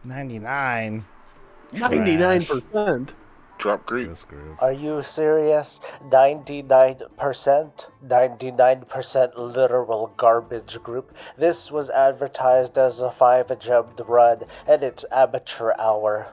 99. 99%. Drop group. This group. Are you serious? 99%? 99% literal garbage group. This was advertised as a 5-gemmed run, and it's amateur hour.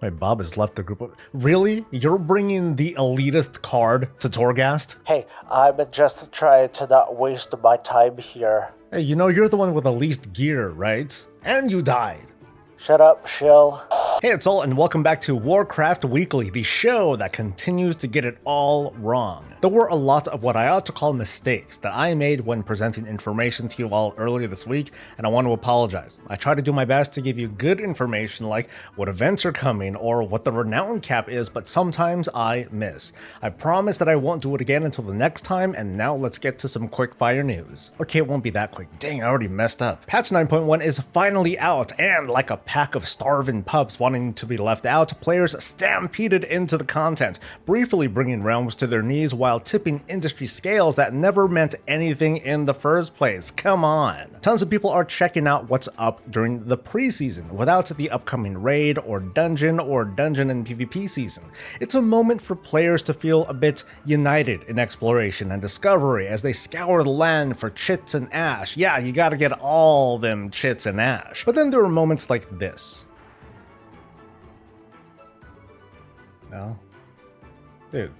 Wait, Bob has left the group. Really? You're bringing the elitist card to Torghast? Hey, I'm just trying to not waste my time here. Hey, you know, you're the one with the least gear, right? And you died. Shut up, shill. Hey, it's Sol, and welcome back to Warcraft Weekly, the show that continues to get it all wrong. There were a lot of what I ought to call mistakes that I made when presenting information to you all earlier this week, and I want to apologize. I try to do my best to give you good information like what events are coming or what the renown cap is, but sometimes I miss. I promise that I won't do it again until the next time, and now let's get to some quick fire news. Okay, it won't be that quick. Dang, I already messed up. Patch 9.1 is finally out, and like a pack of starving pups wanting to be left out, players stampeded into the content, briefly bringing realms to their knees while tipping industry scales that never meant anything in the first place. Come on. Tons of people are checking out what's up during the preseason without the upcoming raid or dungeon and PvP season. It's a moment for players to feel a bit united in exploration and discovery as they scour the land for chits and ash. Yeah, you gotta get all them chits and ash. But then there are moments like this. No? Dude.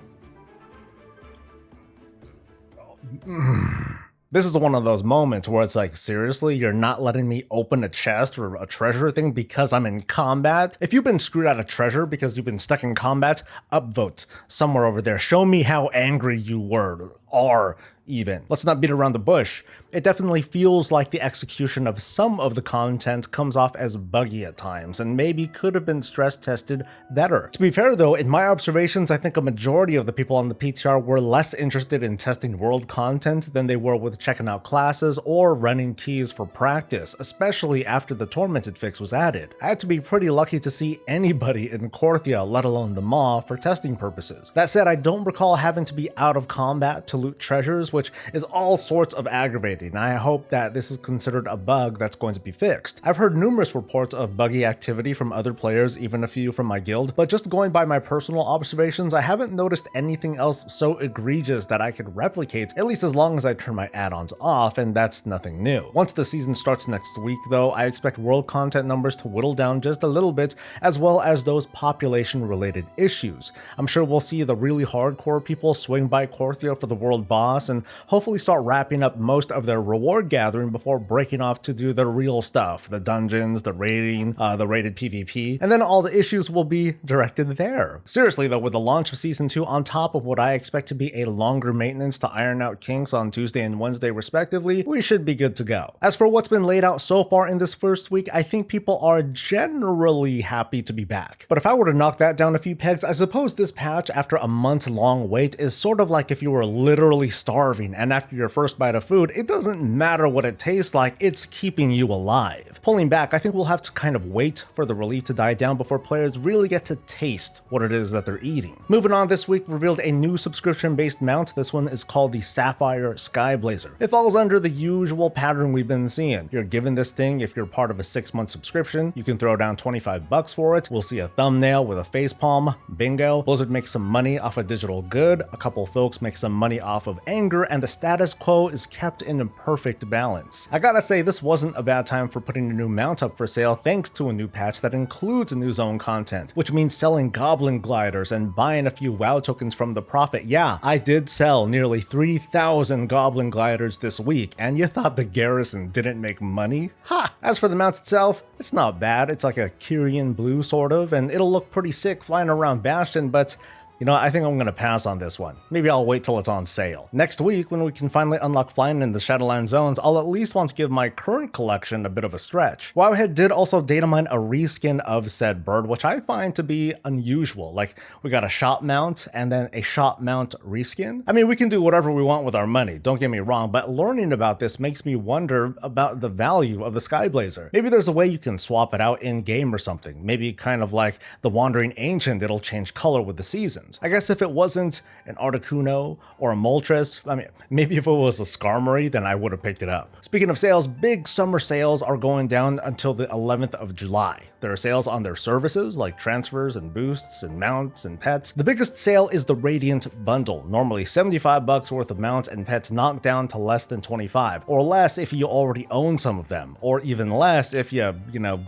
This is one of those moments where it's like, seriously, you're not letting me open a chest or a treasure thing because I'm in combat? If you've been screwed out of treasure because you've been stuck in combat, upvote somewhere over there. Show me how angry you were, are even. Let's not beat around the bush. It definitely feels like the execution of some of the content comes off as buggy at times, and maybe could have been stress tested better. To be fair though, in my observations, I think a majority of the people on the PTR were less interested in testing world content than they were with checking out classes or running keys for practice, especially after the Tormented fix was added. I had to be pretty lucky to see anybody in Korthia, let alone the Maw, for testing purposes. That said, I don't recall having to be out of combat to loot treasures, which is all sorts of aggravating. I hope that this is considered a bug that's going to be fixed. I've heard numerous reports of buggy activity from other players, even a few from my guild, but just going by my personal observations, I haven't noticed anything else so egregious that I could replicate, at least as long as I turn my add-ons off, and that's nothing new. Once the season starts next week though, I expect world content numbers to whittle down just a little bit, as well as those population-related issues. I'm sure we'll see the really hardcore people swing by Korthia for the world boss, and hopefully start wrapping up most of their reward gathering before breaking off to do the real stuff, the dungeons, the raiding, the raided PvP, and then all the issues will be directed there. Seriously though, with the launch of Season 2 on top of what I expect to be a longer maintenance to iron out kinks on Tuesday and Wednesday respectively, we should be good to go. As for what's been laid out so far in this first week, I think people are generally happy to be back. But if I were to knock that down a few pegs, I suppose this patch, after a month-long wait, is sort of like if you were literally starving and after your first bite of food, it doesn't matter what it tastes like, it's keeping you alive. Pulling back, I think we'll have to kind of wait for the relief to die down before players really get to taste what it is that they're eating. Moving on, this week revealed a new subscription-based mount. This one is called the Sapphire Skyblazer. It falls under the usual pattern we've been seeing. You're given this thing if you're part of a 6-month subscription. You can throw down $25 for it. We'll see a thumbnail with a facepalm. Bingo. Blizzard makes some money off a digital good. A couple folks make some money off of anger, and the status quo is kept in a perfect balance. I gotta say, this wasn't a bad time for putting a new mount up for sale thanks to a new patch that includes new zone content, which means selling goblin gliders and buying a few WoW tokens from the Prophet. Yeah, I did sell nearly 3,000 goblin gliders this week, and you thought the garrison didn't make money? Ha! As for the mount itself, it's not bad. It's like a Kyrian blue sort of, and it'll look pretty sick flying around Bastion, but you know, I think I'm gonna pass on this one. Maybe I'll wait till it's on sale. Next week, when we can finally unlock flying in the Shadowlands zones, I'll at least want to give my current collection a bit of a stretch. Wowhead did also data mine a reskin of said bird, which I find to be unusual. Like, we got a shop mount and then a shop mount reskin. I mean, we can do whatever we want with our money, don't get me wrong, but learning about this makes me wonder about the value of the Skyblazer. Maybe there's a way you can swap it out in-game or something. Maybe kind of like the Wandering Ancient, it'll change color with the season. reasons. I guess if it wasn't an Articuno or a Moltres, I mean, maybe if it was a Skarmory, then I would have picked it up. Speaking of sales, big summer sales are going down until the 11th of July. There are sales on their services like transfers and boosts and mounts and pets. The biggest sale is the Radiant Bundle, normally $75 worth of mounts and pets knocked down to less than 25, or less if you already own some of them, or even less if you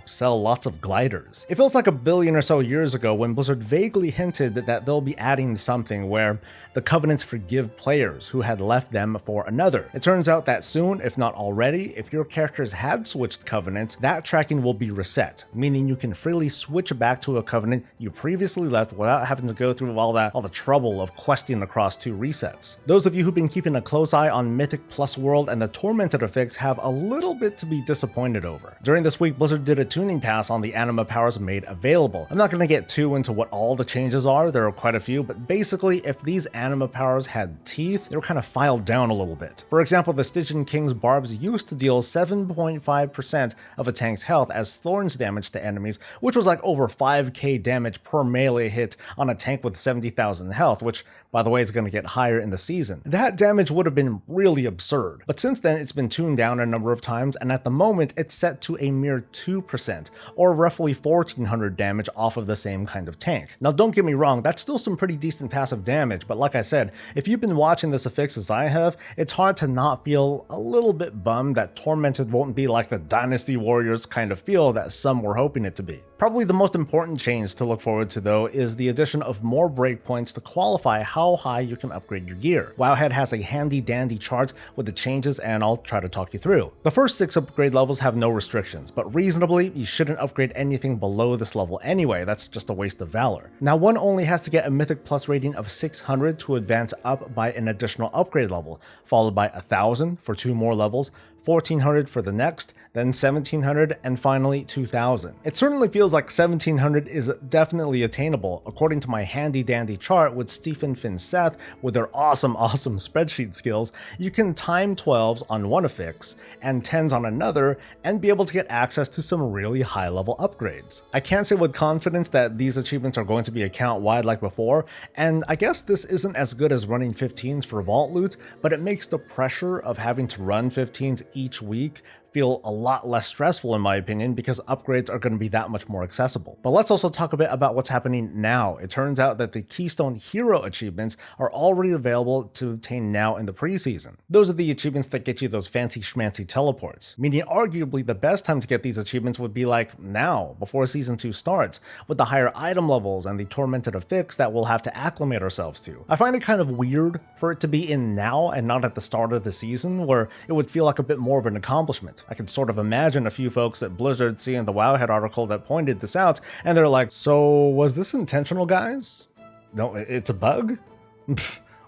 sell lots of gliders. It feels like a billion or so years ago when Blizzard vaguely hinted that they'll be adding something where the Covenants forgive players who had left them for another. It turns out that soon, if not already, if your characters had switched Covenants, that tracking will be reset, meaning you can freely switch back to a Covenant you previously left without having to go through all the trouble of questing across 2 resets. Those of you who've been keeping a close eye on Mythic Plus World and the Tormented affix have a little bit to be disappointed over. During this week, Blizzard did a tuning pass on the anima powers made available. I'm not going to get too into what all the changes are, there are quite a few, but basically if these anima powers had teeth, they were kind of filed down a little bit. For example, the Stygian King's barbs used to deal 7.5% of a tank's health as thorns damage to enemies, which was like over 5k damage per melee hit on a tank with 70,000 health, which by the way is going to get higher in the season. That damage would have been really absurd, but since then it's been tuned down a number of times, and at the moment it's set to a mere 2%, or roughly 1400 damage off of the same kind of tank. Now don't get me wrong, that's still some pretty decent passive damage, but like I said, if you've been watching this affix as I have, it's hard to not feel a little bit bummed that Tormented won't be like the Dynasty Warriors kind of feel that some were hoping it to be. Probably the most important change to look forward to though is the addition of more breakpoints to qualify how high you can upgrade your gear. Wowhead has a handy dandy chart with the changes and I'll try to talk you through. The first 6 upgrade levels have no restrictions, but reasonably you shouldn't upgrade anything below this level anyway, that's just a waste of valor. Now one only has to get a Mythic Plus rating of 600 to advance up by an additional upgrade level, followed by 1000 for 2 more levels, 1400 for the next, then 1700, and finally 2000. It certainly feels like 1700 is definitely attainable. According to my handy dandy chart with Stephen Finn Seth with their awesome spreadsheet skills, you can time 12s on one affix and 10s on another and be able to get access to some really high level upgrades. I can't say with confidence that these achievements are going to be account wide like before, and I guess this isn't as good as running 15s for vault loot, but it makes the pressure of having to run 15s each week feel a lot less stressful in my opinion because upgrades are going to be that much more accessible. But let's also talk a bit about what's happening now. It turns out that the Keystone Hero achievements are already available to obtain now in the preseason. Those are the achievements that get you those fancy schmancy teleports, meaning arguably the best time to get these achievements would be like now, before season 2 starts, with the higher item levels and the Tormented affix that we'll have to acclimate ourselves to. I find it kind of weird for it to be in now and not at the start of the season, where it would feel like a bit more of an accomplishment. I can sort of imagine a few folks at Blizzard seeing the Wowhead article that pointed this out, and they're like, so was this intentional, guys? No, it's a bug?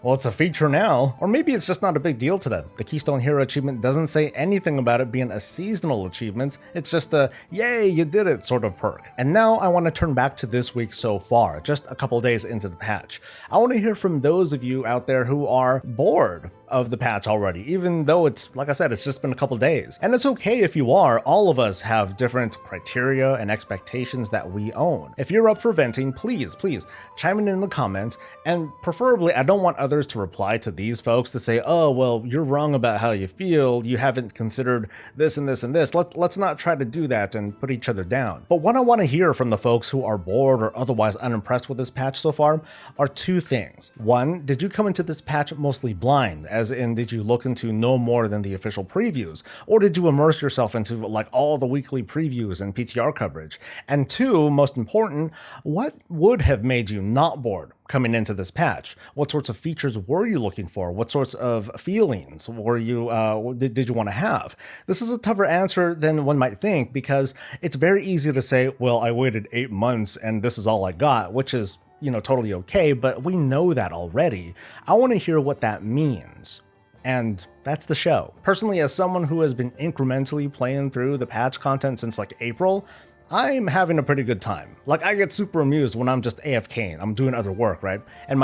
Well, it's a feature now. Or maybe it's just not a big deal to them. The Keystone Hero achievement doesn't say anything about it being a seasonal achievement. It's just a, yay, you did it sort of perk. And now I want to turn back to this week so far, just a couple days into the patch. I want to hear from those of you out there who are bored of the patch already, even though it's, like I said, it's just been a couple days. And it's okay if you are. All of us have different criteria and expectations that we own. If you're up for venting, please chime in the comments, and preferably I don't want others to reply to these folks to say, oh, well, you're wrong about how you feel, you haven't considered this and this and this. Let's not try to do that and put each other down. But what I want to hear from the folks who are bored or otherwise unimpressed with this patch so far are 2 things. 1, did you come into this patch mostly blind, as in did you look into no more than the official previews, or did you immerse yourself into like all the weekly previews and PTR coverage? And 2, most important, what would have made you not bored coming into this patch? What sorts of features were you looking for? What sorts of feelings were you did you want to have? This is a tougher answer than one might think, because it's very easy to say, well, I waited 8 months and this is all I got, which is, totally okay, but we know that already. I want to hear what that means. And that's the show. Personally, as someone who has been incrementally playing through the patch content since like April, I'm having a pretty good time. Like, I get super amused when I'm just AFKing, I'm doing other work, right? And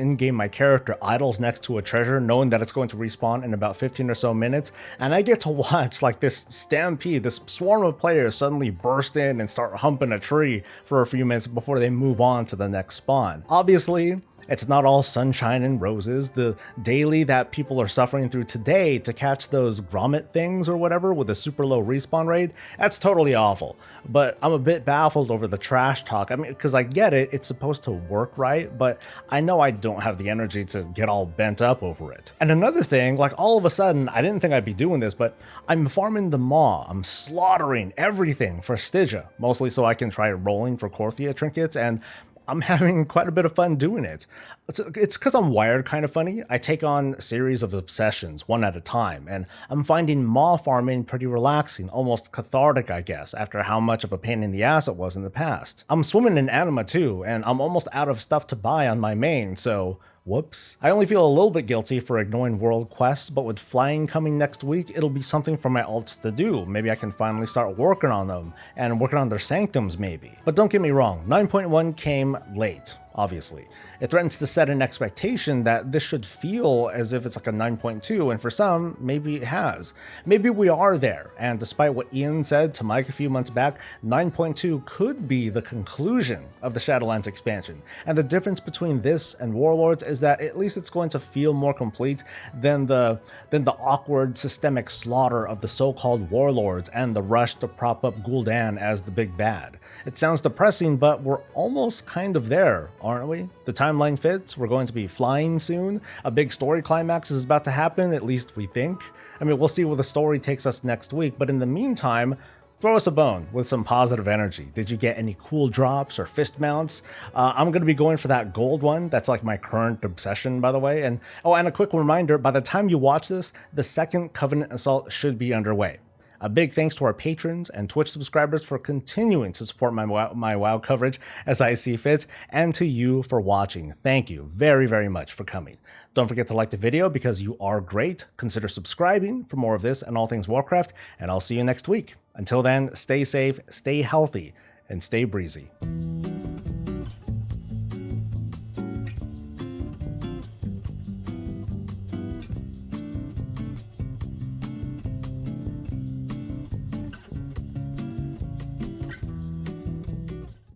in-game my character idles next to a treasure knowing that it's going to respawn in about 15 or so minutes, and I get to watch like this stampede, this swarm of players suddenly burst in and start humping a tree for a few minutes before they move on to the next spawn. Obviously, it's not all sunshine and roses. The daily that people are suffering through today to catch those grommet things or whatever with a super low respawn rate, that's totally awful. But I'm a bit baffled over the trash talk. I mean, because I get it, it's supposed to work right, but I know I don't have the energy to get all bent up over it. And another thing, like all of a sudden, I didn't think I'd be doing this, but I'm farming the maw. I'm slaughtering everything for Stygia, mostly so I can try rolling for Korthia trinkets, and I'm having quite a bit of fun doing it. It's because I'm wired kind of funny. I take on a series of obsessions, one at a time, and I'm finding maw farming pretty relaxing, almost cathartic, I guess, after how much of a pain in the ass it was in the past. I'm swimming in anima too, and I'm almost out of stuff to buy on my main, so whoops. I only feel a little bit guilty for ignoring world quests, but with flying coming next week, it'll be something for my alts to do. Maybe I can finally start working on them, and working on their sanctums maybe. But don't get me wrong, 9.1 came late, obviously. It threatens to set an expectation that this should feel as if it's like a 9.2, and for some, maybe it has. Maybe we are there, and despite what Ian said to Mike a few months back, 9.2 could be the conclusion of the Shadowlands expansion. And the difference between this and Warlords is that at least it's going to feel more complete than the awkward systemic slaughter of the so-called Warlords and the rush to prop up Gul'dan as the big bad. It sounds depressing, but we're almost kind of there, aren't we? The timeline fits, we're going to be flying soon, a big story climax is about to happen, at least we think. I mean, we'll see where the story takes us next week, but in the meantime, throw us a bone with some positive energy. Did you get any cool drops or fist mounts? I'm going to be going for that gold one. That's like my current obsession, by the way. And a quick reminder, by the time you watch this, the second Covenant Assault should be underway. A big thanks to our patrons and Twitch subscribers for continuing to support my WoW coverage as I see fit, and to you for watching. Thank you very, very much for coming. Don't forget to like the video because you are great. Consider subscribing for more of this and all things Warcraft, and I'll see you next week. Until then, stay safe, stay healthy, and stay breezy.